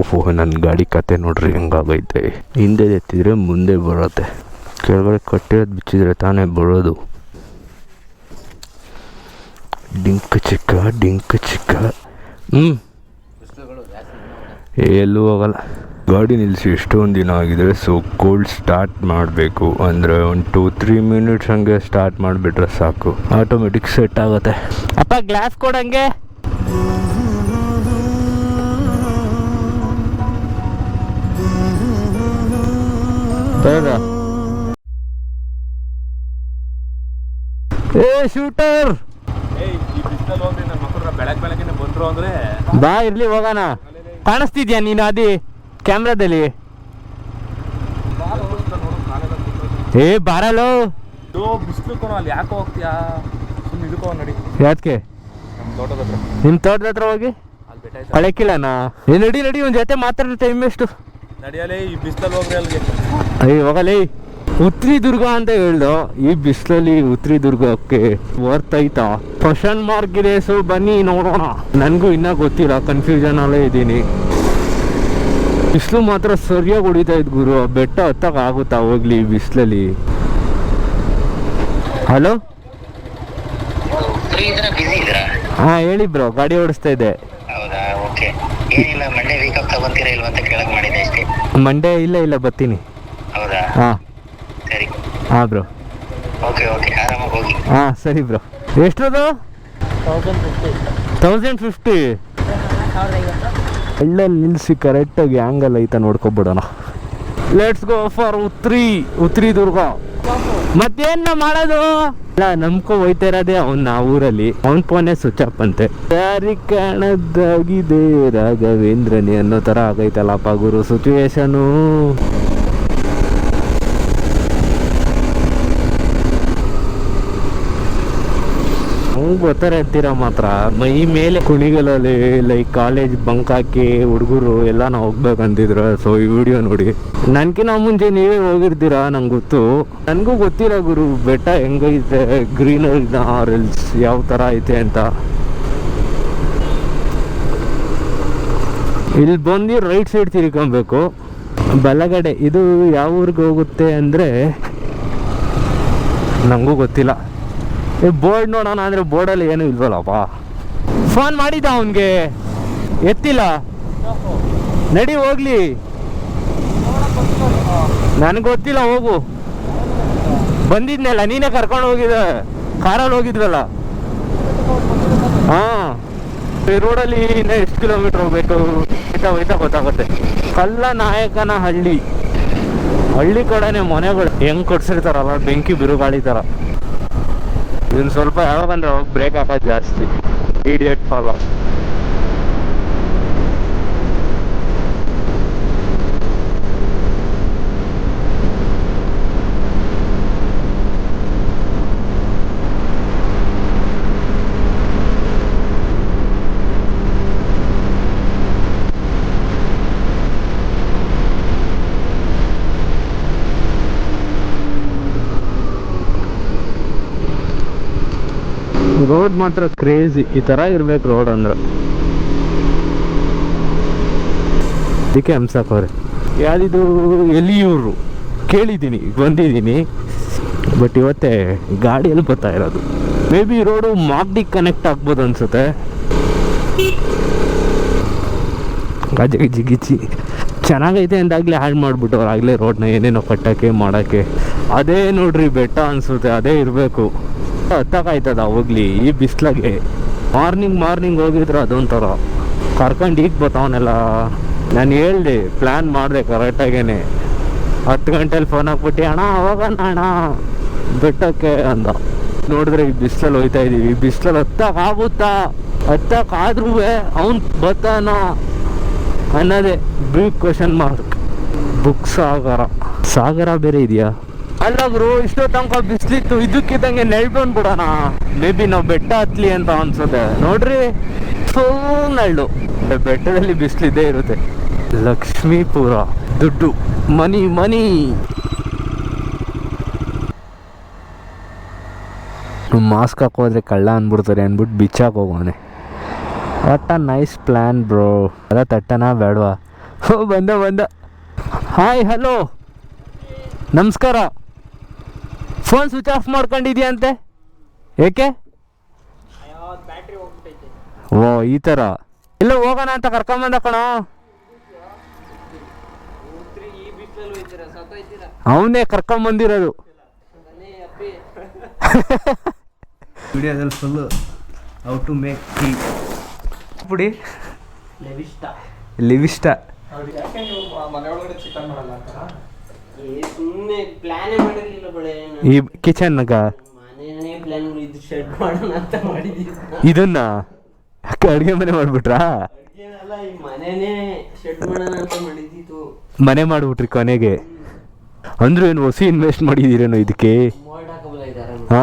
ಓಹೋ ನನ್ನ ಗಾಡಿ ಕತೆ ನೋಡ್ರಿ ಹೆಂಗಾಗೈತೆ. ಹಿಂದೆ ಎತ್ತಿದ್ರೆ ಮುಂದೆ ಬರುತ್ತೆ, ಕೆಳಗಡೆ ಕಟ್ಟಿರೋದು ಬಿಚ್ಚಿದ್ರೆ ತಾನೇ ಬರೋದು. ಡಿಂಕ್ ಚಿಕ್ಕ ಎಲ್ಲೂ ಹೋಗಲ್ಲ. ಗಾಡಿ ನಿಲ್ಲಿಸಿ ಎಷ್ಟೊಂದು ದಿನ ಆಗಿದೆ. ಸೊ ಕೋಲ್ಡ್ ಸ್ಟಾರ್ಟ್ ಮಾಡಬೇಕು ಅಂದರೆ ಒಂದು 2-3 ಮಿನಿಟ್ಸ್ ಹಂಗೆ ಸ್ಟಾರ್ಟ್ ಮಾಡಿಬಿಟ್ರೆ ಸಾಕು, ಆಟೋಮೆಟಿಕ್ ಸೆಟ್ ಆಗುತ್ತೆ. ಅಪ್ಪ ಗ್ಲಾಸ್ ಕೊಡಂಗೆ. ಏ ಶೂಟರ್ ಬಾ ಇರ್ಲಿ ಹೋಗೋಣ. ಕಾಣಿಸ್ತಿದ್ಯಾ ನೀನು ಅದಿ ಕ್ಯಾಮ್ರಾದಲ್ಲಿ? ಏ ಬಾರಲು ಬಿಸಿಲು ಅಲ್ಲಿ ಯಾಕೆ ಹೋಗ್ತೀಯಾ? ಯಾಕೆ ನಿಮ್ಮ ತೋಟದ ಹತ್ರ ಹೋಗಿ ಕಳಕಿಲ್ಲನಾ? ನಡಿ ಒಂದ್ ಜೊತೆ ಮಾತಾಡೋ ಟೈಮ್ ಎಷ್ಟು ನಡಿಯಲೇ? ಈ ಬಿಸಿಲಲ್ಲಿ ಹೋಗ್ರಿ ಅಲ್ಲಿಗೆ. ಅಯ್ಯ ಹೋಗಲೇ. ಉತ್ರಿ ದುರ್ಗ ಅಂತ ಹೇಳ್ದು, ಈ ಬಿಸಿಲಲ್ಲಿ ಉತ್ರಿ ದುರ್ಗಕ್ಕೆ ವರ್ತ್ ಆಯ್ತಾ? ಕ್ವಶನ್ ಮಾರ್ಕ್ ಇದೆ. ಸೊ ಬನ್ನಿ ನೋಡೋಣ. ನನಗೂ ಇನ್ನೂ ಗೊತ್ತಿಲ್ಲ, ಕನ್ಫ್ಯೂಷನ್ ಅಲ್ಲೇ ಇದ್ದೀನಿ. ಬಿಸಿಲು ಮಾತ್ರ ಸರಿಯಾಗಿ ಹೊಡಿತಾ ಇದ್ ಗುರು. ಬೆಟ್ಟ ಹತ್ತಕ್ಕೆ ಆಗುತ್ತಾ ಹೋಗ್ಲಿ ಈ ಬಿಸಿಲಲ್ಲಿ? ಹಲೋ, ಹಾ ಹೇಳಿ ಬ್ರೋ, ಗಾಡಿ ಓಡಿಸ್ತಾ ಇದ್ದೆ. ಮಂಡೇ ಇಲ್ಲ ಬರ್ತೀನಿ. ಹಾ ಬ್ರೋ. ಹಾ ಸರಿ ಬ್ರೋ. ಎಷ್ಟದು? 1050. ಹಳ್ಳಲ್ಲಿ ನಿಲ್ಲಿಸಿ ಕರೆಕ್ಟಾಗಿ ಆ್ಯಂಗಲ್ ಐತ ನೋಡ್ಕೊಬಿಡೋಣ. ಲೆಟ್ಸ್ ಗೋ ಫಾರ್ ಉತ್ರಿ ದುರ್ಗ. ಮತ್ತೇನ ಮಾಡೋದು? ಇಲ್ಲ ನಂಬ್ಕೊ ಹೋಯ್ತಾ ಇರೋದೇ ಅವ್ನ ಊರಲ್ಲಿ. ಅವನ್ ಫೋನೇ ಸ್ವಿಚ್ ಆಫ್ ಅಂತೆ. ಯಾರಿ ಕಾಣದಾಗಿದೆ ರಾಘವೇಂದ್ರನಿ ಅನ್ನೋ ತರ ಆಗೈತಲ್ಲಪ್ಪ ಗುರು ಸಿಚುವೇಶನು. ಗೊತ್ತಾರೆ ಅಂತೀರ ಮಾತ್ರ ಮೈ ಮೇಲೆ ಕುಣಿಗಲಲ್ಲಿ ಲೈಕ್ ಕಾಲೇಜ್ ಬಂಕ್ ಹಾಕಿ ಹುಡುಗರು ಎಲ್ಲ ನಾವು ಹೋಗ್ಬೇಕಂತಿದ್ರು. ಸೊ ಈ ವಿಡಿಯೋ ನೋಡಿ. ನನ್ಕಿನ್ನ ಮುಂಚೆ ನೀವೇ ಹೋಗಿರ್ತೀರಾ, ನಂಗೆ ಗೊತ್ತು. ನನಗೂ ಗೊತ್ತಿಲ್ಲ ಗುರು ಬೆಟ್ಟ ಹೆಂಗೈತೆ, ಗ್ರೀನರಿನ ಆರೆಲ್ಸ್ ಯಾವ ಥರ ಐತೆ ಅಂತ. ಇಲ್ಲಿ ಬಂದು ರೈಟ್ ಸೈಡ್ ತಿರ್ಕೊಬೇಕು, ಬಲಗಡೆ. ಇದು ಯಾವ ಊರಿಗೆ ಹೋಗುತ್ತೆ ಅಂದರೆ ನನಗೂ ಗೊತ್ತಿಲ್ಲ. ಬೋರ್ಡ್ ನೋಡೋಣ ಅಂದರೆ ಬೋರ್ಡಲ್ಲಿ ಏನೂ ಇಲ್ವಲ್ಲಪ್ಪ. ಫೋನ್ ಮಾಡಿದ್ದ ಅವನಿಗೆ, ಎತ್ತಿಲ್ಲ. ನಡಿ ಹೋಗ್ಲಿ, ನನಗೆ ಗೊತ್ತಿಲ್ಲ. ಹೋಗು, ಬಂದಿದ್ನಲ್ಲ ನೀನೇ ಕರ್ಕೊಂಡು ಹೋಗಿದ್ದೆ, ಕಾರಲ್ಲಿ ಹೋಗಿದ್ವಲ್ಲ. ಹಾಂ, ಈ ರೋಡಲ್ಲಿ ಇನ್ನೂ ಎಷ್ಟು ಕಿಲೋಮೀಟ್ರ್ ಹೋಗ್ಬೇಕು ಹೋಯ್ತಾ ಗೊತ್ತಾಗುತ್ತೆ. ಕಲ್ಲನಾಯಕನ ಹಳ್ಳಿ ಕಡೆನೇ ಮನೆಗಳು ಹೆಂಗೆ ಕೊಡ್ಸಿರ್ತಾರಲ್ಲ, ಬೆಂಕಿ ಬಿರುಗಾಳಿ ಥರ. ಇದನ್ನು ಸ್ವಲ್ಪ ಯಾವಾಗಂದ್ರೆ ಅವಾಗ ಬ್ರೇಕ್ ಹಾಕೋದು ಜಾಸ್ತಿ. Idiot follow. ರೋಡ್ ಮಾತ್ರ ಕ್ರೇಜಿ. ಈ ಥರ ಇರ್ಬೇಕು ರೋಡ್ ಅಂದ್ರೆ. ಅದಕ್ಕೆ ಹಂಸಕವ್ರೆ ಯಾವ್ದಿದು ಎಲಿಯೂರು ಕೇಳಿದ್ದೀನಿ, ಬಂದಿದ್ದೀನಿ. ಬಟ್ ಇವತ್ತೇ ಗಾಡಿಯಲ್ಲಿ ಬರ್ತಾ ಇರೋದು. May be road Magadi connect ಆಗ್ಬೋದು ಅನ್ಸುತ್ತೆ. ಗಿಚ್ಚಿ ಚೆನ್ನಾಗೈತೆ ಅಂದಾಗಲೇ ಹಾಳು ಮಾಡಿಬಿಟ್ಟವ್ರು ಆಗಲೇ ರೋಡ್ನ ಏನೇನೋ ಕಟ್ಟೋಕ್ಕೆ ಮಾಡೋಕ್ಕೆ. ಅದೇ ನೋಡ್ರಿ ಬೆಟ್ಟ ಅನಿಸುತ್ತೆ, ಅದೇ ಇರಬೇಕು. ಹತ್ತಕ್ಕಾಯ್ತದ ಹೋಗ್ಲಿ ಈ ಬಿಸ್ಲಾಗೆ? ಮಾರ್ನಿಂಗ್ ಹೋಗಿದ್ರು ಅದೊಂಥರ. ಕರ್ಕೊಂಡು ಈಗ ಬರ್ತಾವನೆಲ್ಲ. ನಾನು ಹೇಳ್ದೆ, ಪ್ಲ್ಯಾನ್ ಮಾಡಿದೆ ಕರೆಕ್ಟಾಗೇನೆ. 10 ಗಂಟೆಲಿ ಫೋನ್ ಹಾಕ್ಬಿಟ್ಟು ಅಣ್ಣ ಹೋಗೋಣ ಅಣ್ಣ ಬೆಟ್ಟಕ್ಕೆ ಅಂದ. ನೋಡಿದ್ರೆ ಈ ಬಿಸಿಲಲ್ಲಿ ಹೋಗ್ತಾ ಇದ್ದೀವಿ. ಈ ಬಿಸಿಲಲ್ಲಿ ಹತ್ತಕ್ಕಾಗುತ್ತಾ? ಹತ್ತಕ್ಕಾದ್ರೂ ಅವ್ನು ಬರ್ತಾನ ಅನ್ನೋದೇ ಬಿಗ್ ಕ್ವೆಶನ್ ಮಾರ್ಕ್. ಬುಕ್ ಸಾಗರ ಬೇರೆ ಇದೆಯಾ? ಅಲ್ಲ ಗುರು, ಇಷ್ಟೋ ತನಕ ಬಿಸಿಲಿತ್ತು, ಇದಕ್ಕಿದ್ದಂಗೆ ನೆಳ್ಕೊಂಡ್ಬಿಡೋಣ. ಮೇ ಬಿ ನಾವು ಬೆಟ್ಟ ಹತ್ಲಿ ಅಂತ ಅನ್ಸುತ್ತೆ. ನೋಡ್ರಿ ನೆಳ್ಳು. ಬೆಟ್ಟದಲ್ಲಿ ಬಿಸಿಲಿದ್ದೇ ಇರುತ್ತೆ. ಲಕ್ಷ್ಮೀಪುರ, ದುಡ್ಡು, ಮನಿ. ಮಾಸ್ಕ್ ಹಾಕೋದ್ರೆ ಕಳ್ಳ ಅಂದ್ಬಿಡ್ತಾರೆ ಅಂದ್ಬಿಟ್ಟು ಬಿಚ್ಚಾಕ್ ಹೋಗೋನೆ. What a nice plan bro. ಎಲ್ಲ ತಟ್ಟನ ಬೇಡವಾ? ಓ ಬಂದ. ಹಾಯ್ ಹಲೋ ನಮಸ್ಕಾರ. ಫೋನ್ ಸ್ವಿಚ್ ಆಫ್ ಮಾಡ್ಕೊಂಡಿದ್ಯಂತೆ, ಏಕೆ? ಓ ಈ ಥರ ಎಲ್ಲ ಹೋಗೋಣ ಅಂತ ಕರ್ಕೊಂಬಂದ ಕಣೋ. ಅವನೇ ಕರ್ಕೊಂಬಂದಿರೋದು. ವಿಡಿಯೋದಲ್ಲಿ full how to make tea ಪುಡಿ ಲಿವಿಷ್ಟ. ಈ ಕಿಚನ್ಗ ಇದನ್ನ ಅಡುಗೆ ಮನೆ ಮಾಡ್ಬಿಟ್ರಾ? ಮನೆ ಮಾಡ್ಬಿಟ್ರಿ ಕೊನೆಗೆ. ಅಂದ್ರೆ ಏನು ಹೊಸ ಇನ್ವೆಸ್ಟ್ ಮಾಡಿದ್ದೀರೇನೋ ಇದಕ್ಕೆ? ಹಾ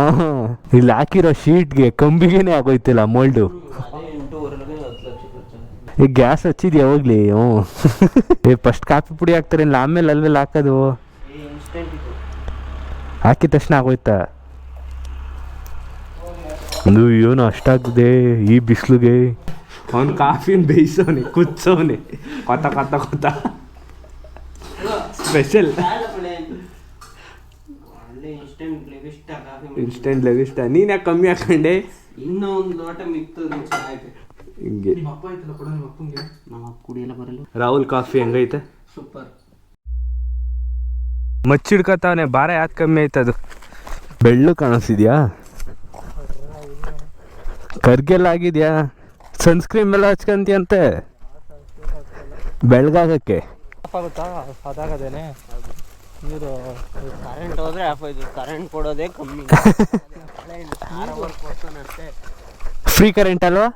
ಇಲ್ಲಿ ಹಾಕಿರೋ ಶೀಟ್ಗೆ ಕಂಬಿಗೇನೆ ಆಗೋಯ್ತಿಲ್ಲ ಮೋಲ್ಡು. ಈಗ ಗ್ಯಾಸ್ ಹಚ್ಚಿದ್ಯಾ ಹೋಗ್ಲಿ? ಫಸ್ಟ್ ಕಾಫಿ ಪುಡಿ ಹಾಕ್ತಾರೆ, ಆಮೇಲೆ ಅಲ್ವೆಲ್ಲ ಹಾಕೋದು. ಹಾಕಿದ ತಕ್ಷಣ ಆಗೋಯ್ತಾ? ಅದು ಏನು ಅಷ್ಟಾಗಿದೆ ಈ ಬಿಸಿಲಿಗೆ. ಅವ್ನು ಕಾಫಿನ ಬೇಯಿಸೋನೆ, ಕುಚ್ಚೋನೆ, ಕೊತ್ತ ಸ್ಪೆಷಲ್ ಇನ್ಸ್ಟೆಂಟ್ ಲೆವಿಷ್ಟ. ನೀನು ಯಾಕೆ ಕಮ್ಮಿ ಹಾಕೊಂಡೆ? ಇನ್ನೂ ಒಂದು ಲೋಟ ಮಿಕ್ತು ಹಿಂಗೆ. ರಾಹುಲ್ ಕಾಫಿ ಹೆಂಗೈತೆ? ಸೂಪರ್. ಮಚ್ಚಿಡ್ಕತಾವನೆ, ಭಾರ ಯಾಕೆ ಕಮ್ಮಿ ಆಯ್ತದು? ಬೆಳ್ಳು ಕಾಣಿಸ್ತಿದ್ಯಾ? ಕರ್ಗೆಲ್ಲ ಆಗಿದ್ಯಾ? ಸನ್ಸ್ಕ್ರೀನ್ ಎಲ್ಲ ಹಚ್ಕೊಂತೀಯಂತೆ ಬೆಳಗಾಗಕ್ಕೆ. ಅದಾಗದೇನೆ ನೀರು ಕರೆಂಟ್ ಹೋದ್ರೆ ಆಫ್ ಆಯ್ತು. ಕರೆಂಟ್ ಕೊಡೋದೇ ಕಮ್ಮಿ. ಫ್ರೀ ಕರೆಂಟ್ ಅಲ್ವಾ?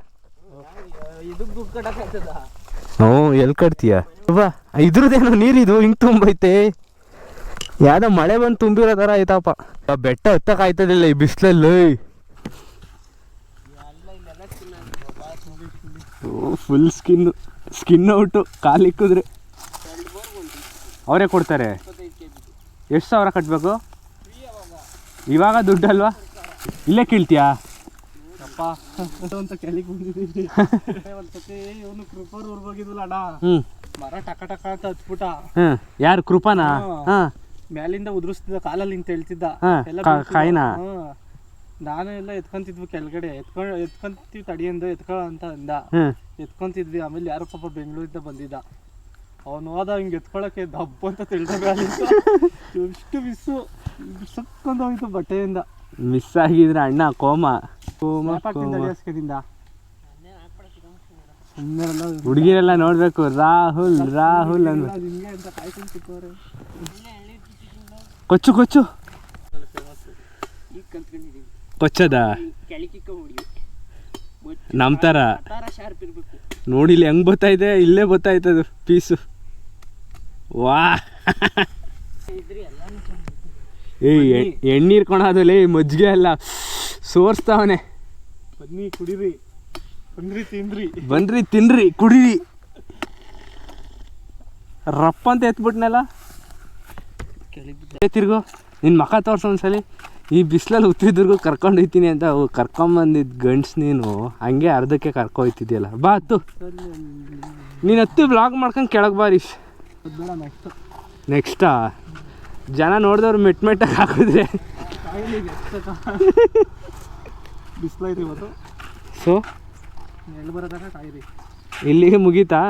ಇದಕ್ಕೆ ದುಡ್ಡು ಕಟ್ಟಕ್ಕಾಗ್ತದ? ಹ್ಞೂ ಎಲ್ಲಿ ಕಟ್ತೀಯ? ಬಾ ಇದ್ರದ್ದೇನೋ ನೀರಿದು ಹಿಂಗೆ ತುಂಬೈತೆ. ಯಾವ್ದೋ ಮಳೆ ಬಂದು ತುಂಬಿರೋ ಥರ ಆಯ್ತಪ್ಪ. ಬೆಟ್ಟ ಹತ್ತಕ್ಕಾಯ್ತದಿಲ್ಲ ಈ ಬಿಸಿಲಲ್ಲಿ. Full skin out. ಕಾಲಿಕ್ಕಿದ್ರೆ ಅವರೇ ಕೊಡ್ತಾರೆ. ಎಷ್ಟು ಸಾವಿರ ಕಟ್ಟಬೇಕು ಇವಾಗ? ದುಡ್ಡಲ್ವಾ? ಇಲ್ಲೇ ಕೇಳ್ತೀಯಾ? ಅಂತ ಕೆಳಗೆ ಬಂದಿದ್ದೀವಿ. ಒಂದ್ಸತಿ ಇವನು ಕೃಪರ್ ಊರ್ಗೋಗಿದ್ವಲ್ಲ ಅಣ್ಣ, ಮರ ಟಕ ಅಂತ ಹತ್ಬಿಟ್ಟ. ಯಾರು ಕೃಪಾನಾ? ಮ್ಯಾಲಿಂದ ಉದುರಿಸ್ತಿದ್ದ, ಕಾಲಲ್ಲಿ ನಿಂತ ಹೇಳ್ತಿದ್ದ ಕಾಯಿನ. ನಾನು ಎಲ್ಲ ಎತ್ಕೊಂತಿದ್ವಿ ಕೆಳಗಡೆ. ಎತ್ಕೊಂತೀವಿ ತಡಿಯಿಂದ ಎತ್ಕೊ ಅಂತ ಅಂದ. ಎತ್ಕೊಂತಿದ್ವಿ. ಆಮೇಲೆ ಯಾರೋ ಪಾಪ ಬೆಂಗಳೂರಿಂದ ಬಂದಿದ್ದ. ಅವನು ಹೋದ ಹಿಂಗೆ ಎತ್ಕೊಳಕ್ಕೆ ದಬ್ಬ ಅಂತ ತಿಳ್ದ. ಎಷ್ಟು ಮಿಸ್ಸು ಸಕ್ಕೊಂಡೋಯ್ತು ಬಟ್ಟೆಯಿಂದ. ಮಿಸ್ ಆಗಿದ್ರೆ ಅಣ್ಣ ಕೋಮ. ಹುಡುಗಿರೆಲ್ಲ ನೋಡ್ಬೇಕು ರಾಹುಲ್ ಅಂದ್. ಕೊಚ್ಚು ಕೊಚ್ಚದ ನಮ್ ತರ ನೋಡಿಲಿ ಹೆಂಗ್ ಬತ್ತೈತೆ. ಇಲ್ಲೇ ಬತ್ತಾಯ್ತದು ಪೀಸು. ವಾ ಎಣ್ಣೀರ್ ಕೊಣೋದಲ್ಲಿ ಮಜ್ಜಿಗೆ ಎಲ್ಲ ಸೋರ್ಸ್ತಾವನೆ. ಬನ್ನಿ ಕುಡೀರಿ, ಬನ್ರಿ ತಿನ್ರಿ ಕುಡೀರಿ. ರಪ್ಪ ಅಂತ ಎತ್ಬಿಟ್ನಲ್ಲ. ತಿರ್ಗು ನಿನ್ನ ಮಖ ತೋರ್ಸೋ ಒಂದ್ಸಲಿ. ಈ ಬಿಸಿಲಲ್ಲಿ ಉತ್ತಿದ್ರಿಗೂ ಕರ್ಕೊಂಡು ಹೋಯ್ತೀನಿ ಅಂತ ಕರ್ಕೊಂಬಂದಿದ್ದು ಗಂಡ್ಸ್ ನೀನು ಹಂಗೆ ಅರ್ಧಕ್ಕೆ ಕರ್ಕೊಯ್ತಿದ್ಯಲ್ಲ. ಬಾ ಹತ್ತು, ನೀನು ಹತ್ತು ಬ್ಲಾಗ್ ಮಾಡ್ಕೊಂಡು ಕೆಳಗೆ ಬಾರೀಶ್. ನೆಕ್ಸ್ಟಾ ಜನ ನೋಡಿದವ್ರು ಮೆಟ್ಟಾಗಿ ಹಾಕಿದ್ರೆ ಬಿಸಿಲೈತಿ ಇವತ್ತು. ಸೊ ಎಲ್ಲಿ ಬರೋದಾಗ ಕಾಯಿರಿ. ಇಲ್ಲಿಗೆ ಮುಗೀತಾ?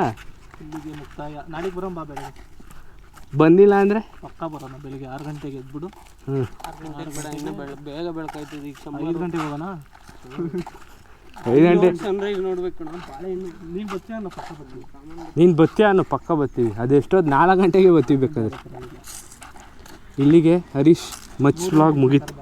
ಇಲ್ಲಿಗೆ ಮುಕ್ತಾಯ. ನಾಳೆಗೆ ಬರೋಣ ಬಾ. ಬೆಳಗ್ಗೆ ಬಂದಿಲ್ಲ ಅಂದರೆ ಪಕ್ಕ ಬರೋಣ. ಬೆಳಿಗ್ಗೆ 6 ಗಂಟೆಗೆ ಎದ್ಬಿಡು. 6 ಗಂಟೆಗೆ ಇನ್ನೂ ಬೇಗ ಬೆಳಕಾಯ್ತದೆ. ಈಗ 5 ಗಂಟೆಗೆ ಹೋಗೋಣ. 5 ಗಂಟೆ ಸನ್ರೈಸ್ ನೋಡ್ಬೇಕು ಕಣ. ಬಾಳೆಹಣ್ಣು ನೀನು ಬತ್ತೀಯ ಅನ್ನೋ ಪಕ್ಕ ಬರ್ತೀವಿ. ನೀನು ಬತ್ತೀಯ ಅನ್ನೋ ಪಕ್ಕ ಬರ್ತೀವಿ. ಅದೆಷ್ಟೊತ್ತು 4 ಗಂಟೆಗೆ ಬರ್ತೀವಿ ಬೇಕಾದ್ರೆ. ಇಲ್ಲಿಗೆ ಹರೀಶ್ ಮಚ್ ವ್ಲಾಗ್ ಮುಗೀತು.